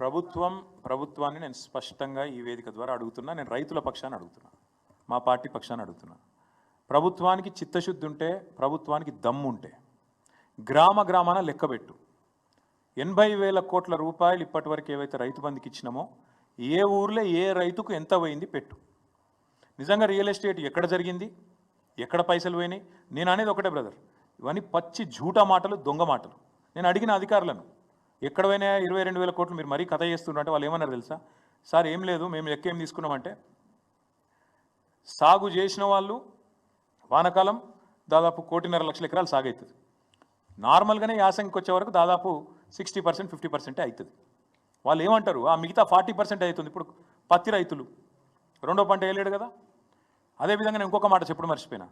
ప్రభుత్వాన్ని నేను స్పష్టంగా ఈ వేదిక ద్వారా అడుగుతున్నా. నేను రైతుల పక్షాన అడుగుతున్నా, మా పార్టీ పక్షాన అడుగుతున్నా. ప్రభుత్వానికి చిత్తశుద్ధి ఉంటే, ప్రభుత్వానికి దమ్ము ఉంటే గ్రామ గ్రామాన లెక్కబెట్టు. 80,000 కోట్ల రూపాయలు ఇప్పటివరకు ఏవైతే రైతు బంధుకి ఇచ్చినామో ఏ ఊర్లో ఏ రైతుకు ఎంత పోయింది పెట్టు. నిజంగా రియల్ ఎస్టేట్ ఎక్కడ జరిగింది, ఎక్కడ పైసలు పోయినాయి? నేను అనేది ఒకటే బ్రదర్, ఇవన్నీ పచ్చి జూటా మాటలు, దొంగ మాటలు. నేను అడిగిన అధికారులను, ఎక్కడ పోయినా 22,000 కోట్లు మీరు మరీ కథ చేస్తుంటే వాళ్ళు ఏమన్నారు తెలుసా? సార్ ఏం లేదు, మేము లెక్క ఏం తీసుకున్నామంటే సాగు చేసిన వాళ్ళు వానకాలం దాదాపు 1.5 లక్షల ఎకరాలు సాగు అవుతుంది. నార్మల్గానే యాసంగికి వచ్చే వరకు దాదాపు 60% 50% అవుతుంది. వాళ్ళు ఏమంటారు, ఆ మిగతా 40% అవుతుంది. ఇప్పుడు పత్తి రైతులు రెండో పంట వేయలేడు కదా. అదేవిధంగా నేను ఇంకొక మాట చెప్పడం మర్చిపోయినా,